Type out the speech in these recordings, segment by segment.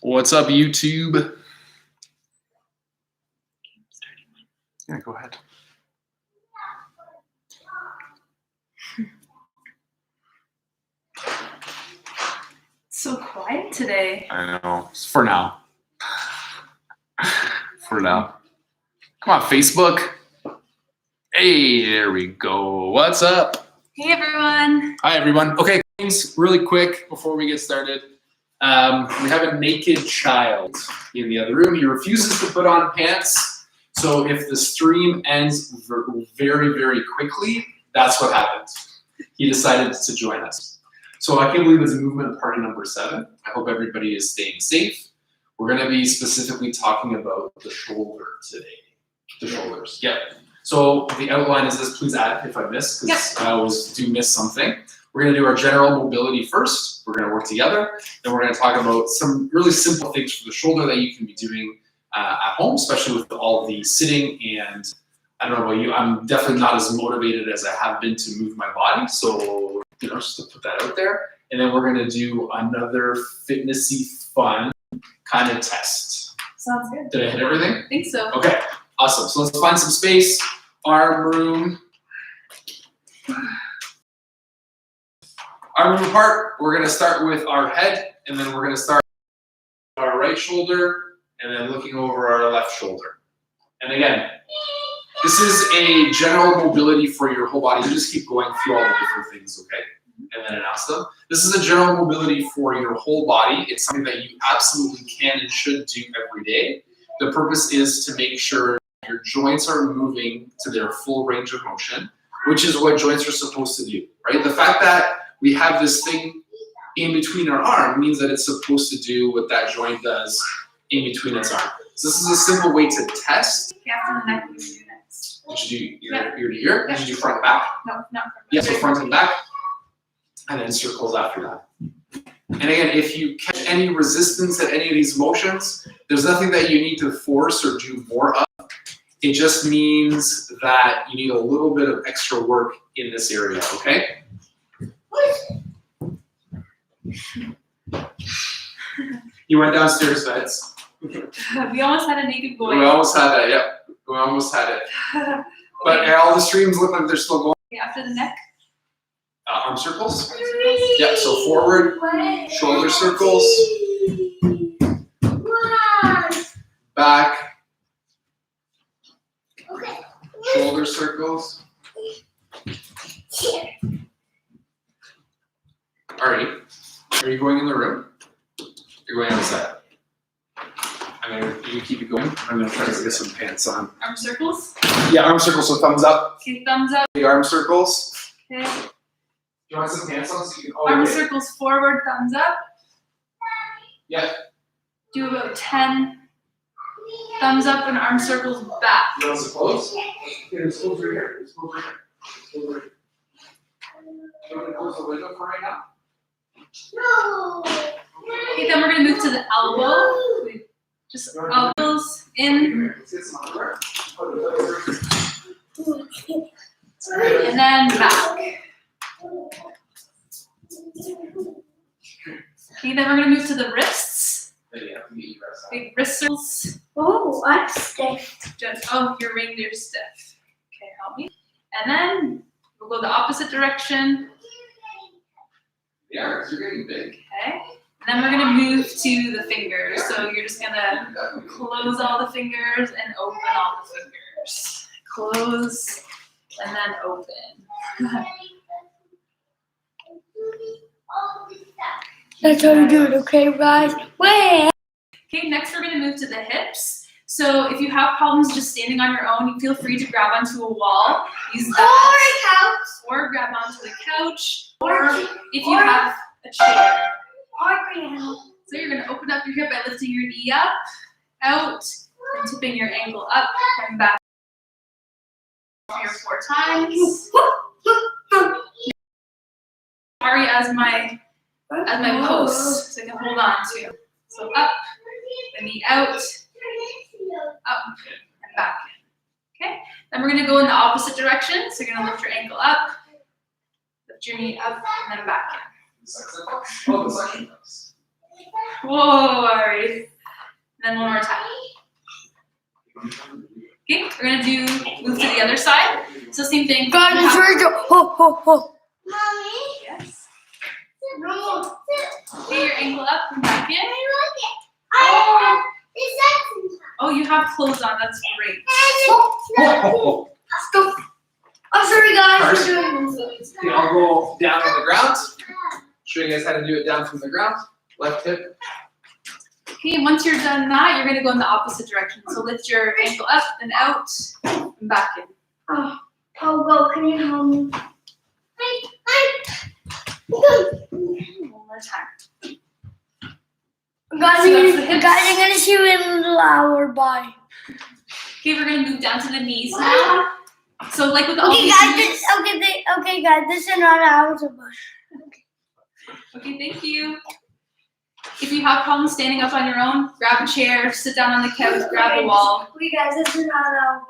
What's up, YouTube? Yeah, go ahead. So quiet today. I know. For now. For now. Come on, Facebook. Hey, there we go. What's up? Hey, everyone. Hi, everyone. Okay, things really quick before we get started. We have a naked child in the other room. He refuses to put on pants. So if the stream ends very, very quickly, that's what happens. He decided to join us. So I can't believe it's movement party number 7. I hope everybody is staying safe. We're going to be specifically talking about the shoulder today. The shoulders. Yep. So the outline is this. Please add if I miss, because I always do miss something. We're going to do our general mobility first. We're going to work together. Then we're going to talk about some really simple things for the shoulder that you can be doing at home, especially with all the sitting. And I don't know about you, I'm definitely not as motivated as I have been to move my body. So, just to put that out there. And then we're going to do another fitnessy, fun kind of test. Sounds good. Did I hit everything? I think so. Okay, awesome. So let's find some space. Arm room. Arm room apart. We're going to start with our head, and then we're going to start with our right shoulder, and then looking over our left shoulder. And again, this is a general mobility for your whole body. You just keep going through all the different things, okay? And then announce them. This is a general mobility for your whole body. It's something that you absolutely can and should do every day. The purpose is to make sure your joints are moving to their full range of motion, which is what joints are supposed to do, right? The fact that we have this thing in between our arm means that it's supposed to do what that joint does in between its arm. So this is a simple way to test. After the neck, we do next. Did you do ear to ear? Did you do front and back? No, not front. Yeah, so front and back. And then circles after that. And again, if you catch any resistance at any of these motions, there's nothing that you need to force or do more of. It just means that you need a little bit of extra work in this area, okay? You went downstairs, Vets. We almost had a naked boy. We almost had that, yep. We almost had it. But all the streams look like they're still going. Okay, after the neck. Arm circles. Yep, so forward, shoulder circles. Back. Shoulder circles. Alright, are you going in the room? You're going outside. You keep it going. I'm gonna try to get some pants on. Arm circles. Yeah, arm circles, so thumbs up. Okay, thumbs up. Big arm circles. Okay. You want some pants on so you can Arm circles forward, thumbs up. Yeah. Do about 10 thumbs up and arm circles back. You want some clothes? Yeah, there's clothes right here. There's clothes right here. There's clothes right here. You want to close the window for right now? No. Okay, then we're gonna move to the elbow. Just elbows in. Let's get some underwear. And then back. Okay, then we're gonna move to the wrists. Big wrist circles. Oh, I'm stiff. Oh, your reindeer stiff. Okay, help me. And then we'll go the opposite direction. Yeah, you're getting big. Okay. And then we're gonna move to the fingers. So you're just gonna close all the fingers and open all the fingers. Close and then open. That's how we do it, okay, guys? Wait. Okay, next we're gonna move to the hips. So if you have problems just standing on your own, you feel free to grab onto a wall. Use that. Or grab onto the couch. Or if you have a chair. So you're gonna open up your hip by lifting your knee up, out, and tipping your ankle up and back 3 or 4 times. Ari as my post, so I can hold on to. So up, the knee out, up, and back in. Okay? Then we're gonna go in the opposite direction. So you're gonna lift your ankle up, lift your knee up, and then back in. Oh, the suction cups. Whoa, Ari. And then one more time. Okay, we're gonna move to the other side. So same thing. God, it's very good. Ho, ho, ho. Yes. Okay, your ankle up and back in. Oh, you have clothes on. That's great. Let's go. I'm sorry, guys. Okay, I'll go down on the ground. Show you guys how to do it down from the ground. Left hip. Okay, once you're done that, you're gonna go in the opposite direction. So lift your ankle up and out and back in. Oh, well, can you help me? One more time. Guys, So that's the hips. I'm gonna see you in a little hour. Bye. Okay, we're gonna move down to the knees now. So like with all Okay, these guys. knees- Okay, guys. This is not hours of bye. Okay, thank you. If you have problems standing up on your own, grab a chair, sit down on the couch, grab a wall. Okay, guys. This is not hours.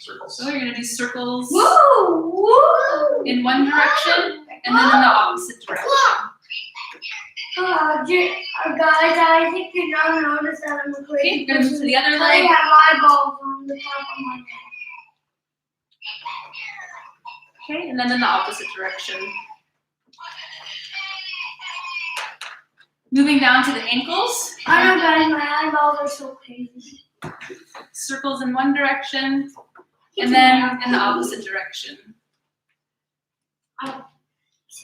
Circles. So you're gonna do circles Woo! Woo! in one direction and then in the opposite direction. Guys, I think you don't notice that I'm a Okay, crazy we're gonna move to the other I leg. have eyeballs on the top of my head. Okay, and then in the opposite direction. Moving down to the ankles. I don't know, guys. My eyeballs are so crazy. Circles in one direction and then in the opposite direction.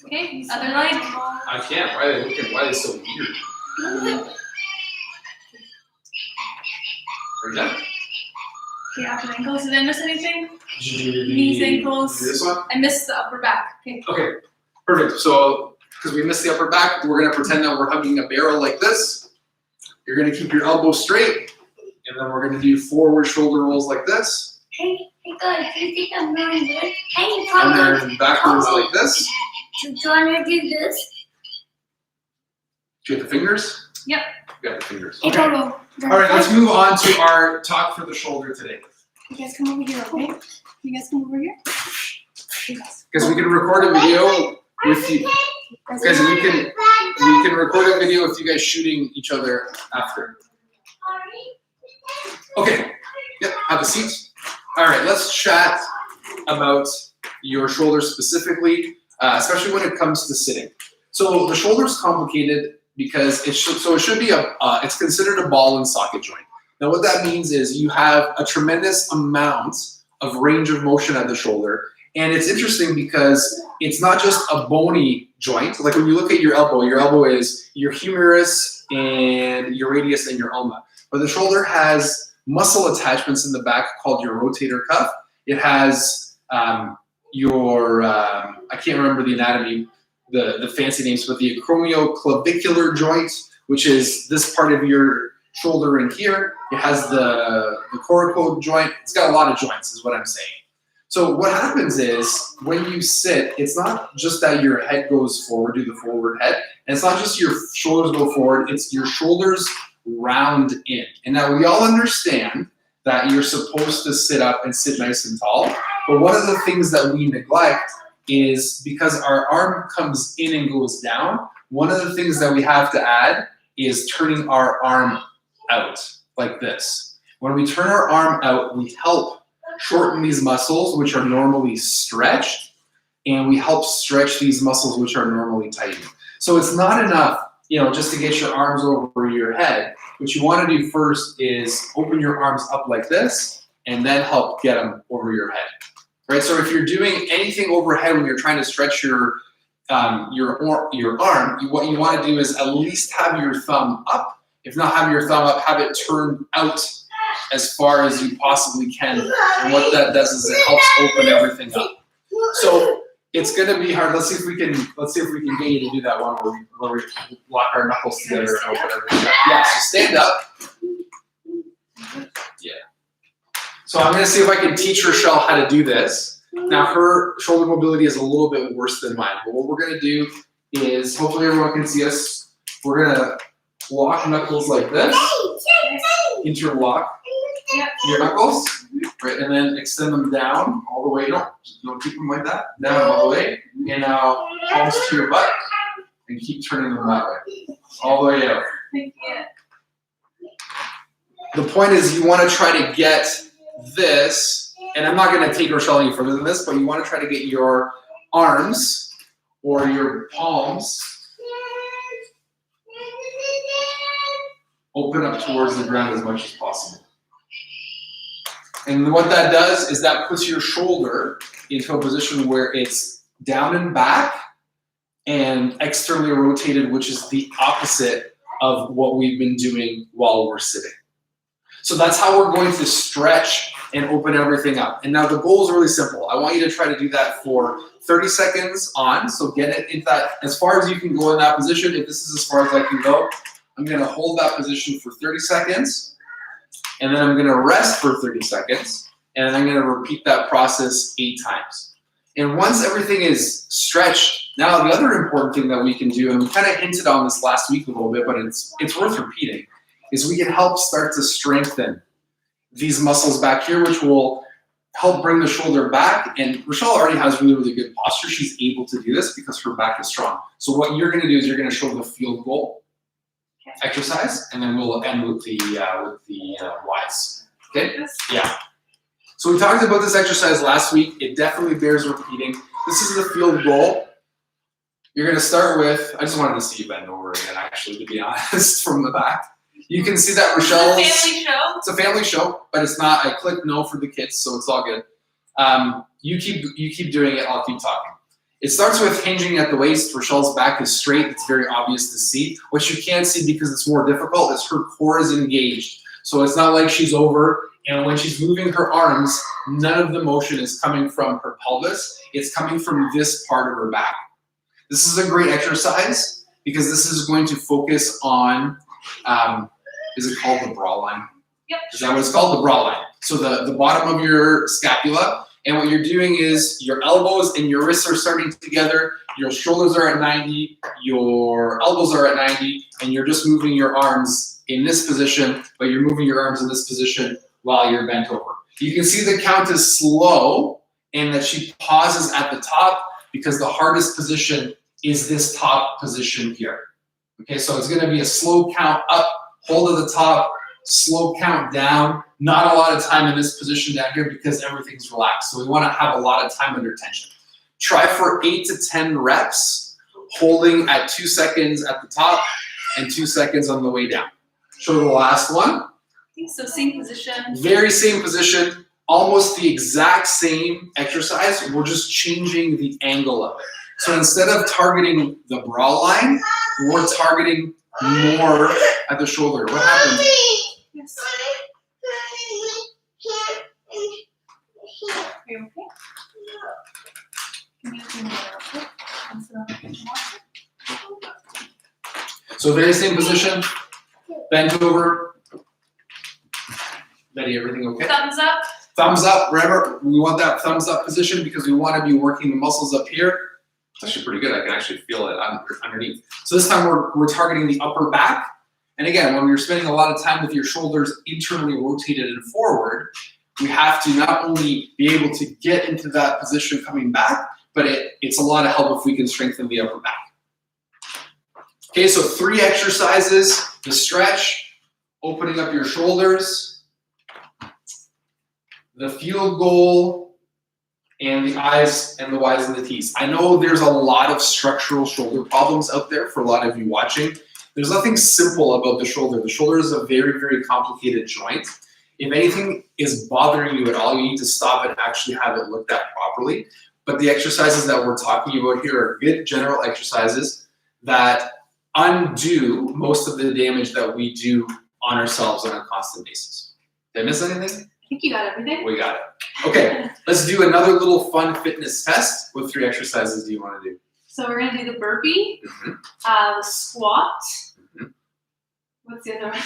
Okay, other leg. I can't. Why are they so weird? Are you done? Okay, after the ankles. Did I miss anything? Did you do the Knees, ankles. This one? I missed the upper back. Okay. Okay, perfect. So, because we missed the upper back, we're gonna pretend that we're hugging a barrel like this. You're gonna keep your elbow straight, and then we're gonna do forward shoulder rolls like this, Hey, guys, do you think I'm doing good? Hey, and Papa, then backwards like this. do you want to do this? Do you have the fingers? Yep. You got the fingers. Hey, Okay. Papa. All right, let's move on to our talk for the shoulder today. You guys come over here, okay? You guys come over here. Because we can record a video with you. Guys, we can record a video with you guys shooting each other after. Okay. Yep. Have a seat. All right. Let's chat about your shoulder specifically, especially when it comes to sitting. So the shoulder is complicated because it should be it's considered a ball and socket joint. Now what that means is you have a tremendous amount of range of motion at the shoulder. And it's interesting because it's not just a bony joint. Like when you look at your elbow is your humerus and your radius and your ulna. But the shoulder has muscle attachments in the back called your rotator cuff. It has I can't remember the anatomy, the fancy names, but the acromioclavicular joint, which is this part of your shoulder in here. It has the coracoid joint. It's got a lot of joints is what I'm saying. So what happens is when you sit, it's not just that your head goes forward, do the forward head, and it's not just your shoulders go forward, it's your shoulders round in. And now we all understand that you're supposed to sit up and sit nice and tall, but one of the things that we neglect is because our arm comes in and goes down, one of the things that we have to add is turning our arm out like this. When we turn our arm out, we help shorten these muscles which are normally stretched, and we help stretch these muscles which are normally tightened. So it's not enough, just to get your arms over your head. What you want to do first is open your arms up like this and then help get them over your head. Right? So if you're doing anything overhead when you're trying to stretch your arm, what you want to do is at least have your thumb up. If not have your thumb up, have it turned out as far as you possibly can. And what that does is it helps open everything up. So it's gonna be hard. Let's see if we can get you to do that one where we lock our knuckles together and open everything up. Yeah, so stand up. Yeah. So I'm gonna see if I can teach Rochelle how to do this. Now her shoulder mobility is a little bit worse than mine, but what we're gonna do is, hopefully everyone can see us, we're gonna lock knuckles like this, interlock your knuckles, right, and then extend them down all the way. Don't keep them like that. Down all the way, and now palms to your butt. and keep turning them that way. All the way out. Yeah. The point is you want to try to get this, and I'm not going to take Rochelle any further than this, but you want to try to get your arms or your palms open up towards the ground as much as possible. And what that does is that puts your shoulder into a position where it's down and back and externally rotated, which is the opposite of what we've been doing while we're sitting. So that's how we're going to stretch and open everything up. And now the goal is really simple. I want you to try to do that for 30 seconds on. So get it into that as far as you can go in that position. If this is as far as I can go, I'm going to hold that position for 30 seconds. And then I'm going to rest for 30 seconds. And then I'm going to repeat that process 8 times. And once everything is stretched, now the other important thing that we can do, and we kind of hinted on this last week a little bit, but it's worth repeating, is we can help start to strengthen these muscles back here, which will help bring the shoulder back. And Rochelle already has really, really good posture. She's able to do this because her back is strong. So what you're going to do is you're going to show the field goal exercise, and then we'll end with the whys. Okay? Yeah. So we talked about this exercise last week. It definitely bears repeating. This is the field goal. You're going to start with, I just wanted to see you bend over again, actually, to be honest, from the back. You can see that Rochelle's... It's a family show. It's a family show, but it's not. I clicked no for the kids, so it's all good. You keep doing it. I'll keep talking. It starts with hinging at the waist. Rochelle's back is straight. It's very obvious to see. What you can't see because it's more difficult is her core is engaged. So it's not like she's over, and when she's moving her arms, none of the motion is coming from her pelvis. It's coming from this part of her back. This is a great exercise because this is going to focus on, is it called the bra line? Yep. Is that what it's called? The bra line. So the bottom of your scapula, and what you're doing is your elbows and your wrists are starting together, your shoulders are at 90, your elbows are at 90, and you're just moving your arms in this position, but you're moving your arms in this position while you're bent over. You can see the count is slow and that she pauses at the top because the hardest position is this top position here. Okay, so it's gonna be a slow count up, hold at the top, slow count down, not a lot of time in this position down here because everything's relaxed. So we wanna have a lot of time under tension. Try for 8 to 10 reps, holding at 2 seconds at the top and 2 seconds on the way down. Show the last one. So same position. Very same position, almost the exact same exercise. We're just changing the angle of it. So instead of targeting the bra line, we're targeting more at the shoulder. What happened? Yes. Are you okay? Can you do that? So very same position, bent over. Betty, everything okay? Thumbs up. Thumbs up, wherever. We want that thumbs up position because we want to be working the muscles up here. It's actually pretty good. I can actually feel it underneath. So this time we're targeting the upper back. And again, when you're spending a lot of time with your shoulders internally rotated and forward, we have to not only be able to get into that position coming back, but it's a lot of help if we can strengthen the upper back. Okay, so 3 exercises: the stretch, opening up your shoulders, the field goal, and the I's and the Y's and the T's. I know there's a lot of structural shoulder problems out there for a lot of you watching. There's nothing simple about the shoulder. The shoulder is a very, very complicated joint. If anything is bothering you at all, you need to stop and actually have it looked at properly. But the exercises that we're talking about here are good general exercises that undo most of the damage that we do on ourselves on a constant basis. Did I miss anything? I think you got everything. We got it. Okay, let's do another little fun fitness test. What 3 exercises do you want to do? So we're gonna do the burpee, the squat. What's the other one?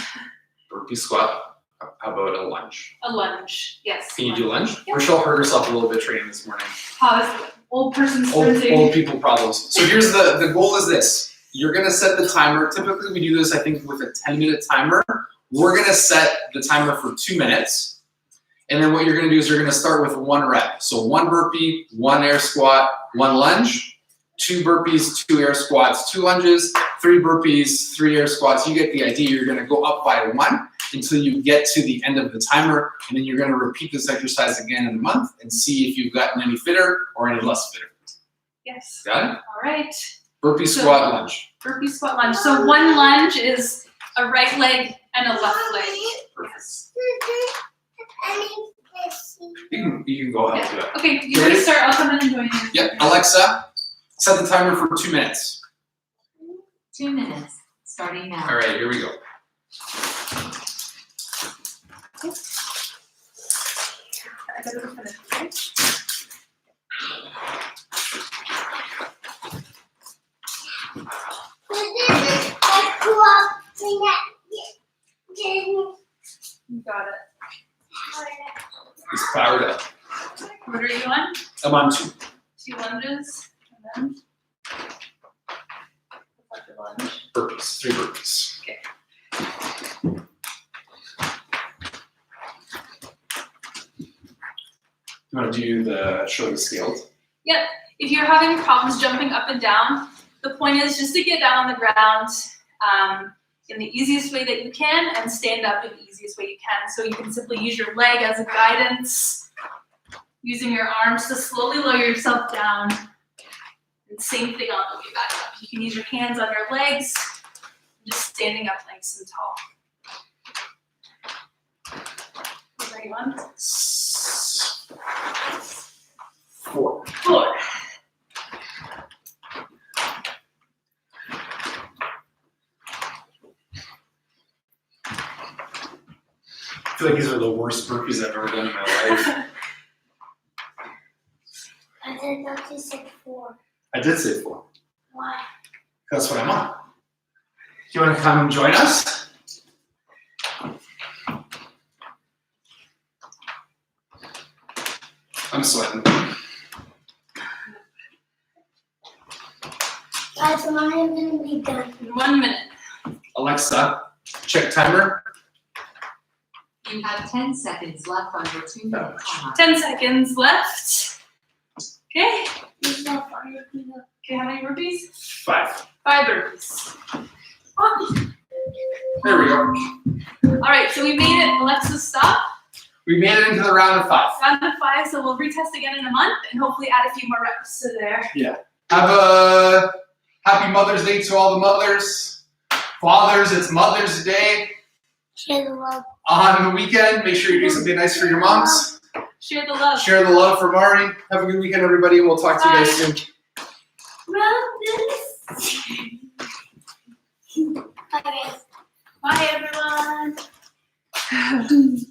Burpee squat. How about a lunge? A lunge. Yes. Can you do lunge? Yep. Rochelle hurt herself a little bit training this morning. How is it? Old person sprinting. Old people problems. So here's the goal is this. You're gonna set the timer. Typically we do this, I think, with a 10-minute timer. We're gonna set the timer for 2 minutes. And then what you're gonna do is you're gonna start with 1 rep. So 1 burpee, 1 air squat, 1 lunge. 2 burpees, 2 air squats, 2 lunges, 3 burpees, 3 air squats. You get the idea. You're going to go up by 1 until you get to the end of the timer, and then you're going to repeat this exercise again in a month and see if you've gotten any fitter or any less fitter. Yes. Got it? All right. Burpee, squat, lunge. Burpee, squat, lunge. So 1 lunge is a right leg and a left leg. Perfect. You can go help do it. Okay, you ready to start? I'll come in and join you. Yep. Alexa, set the timer for 2 minutes. 2 minutes, starting now. All right, here we go. I gotta go finish, okay? You got it. He's powered up. What are you on? I'm on 2. 2 lunges, and then reflective lunge. Burpees, 3 burpees. Okay. You want to do the show the scaled? Yep. If you're having problems jumping up and down, the point is just to get down on the ground in the easiest way that you can and stand up in the easiest way you can. So you can simply use your leg as a guidance, using your arms to slowly lower yourself down. And same thing on the way back up. You can use your hands on your legs, just standing up nice and tall. What are you on? 4. 4. I feel like these are the worst burpees I've ever done in my life. I did not just say 4. I did say 4. Why? That's what I'm on. You want to come join us? I'm sweating. Guys, when I am going to be done. In 1 minute. Alexa, check timer. You have 10 seconds left on your 2-minute timer. 10 seconds left. Okay. It's not funny. Okay, how many burpees? 5. 5 burpees. There we go. All right, so we made it. Alexa, stop. We made it into the round of 5. Round of 5, so we'll retest again in a month and hopefully add a few more reps to there. Yeah. Have a happy Mother's Day to all the mothers. Fathers, it's Mother's Day. Share the love. On the weekend, make sure you do something nice for your moms. Share the love. Share the love for Mari. Have a good weekend, everybody, and we'll talk to you guys soon. Bye, guys. Bye, everyone.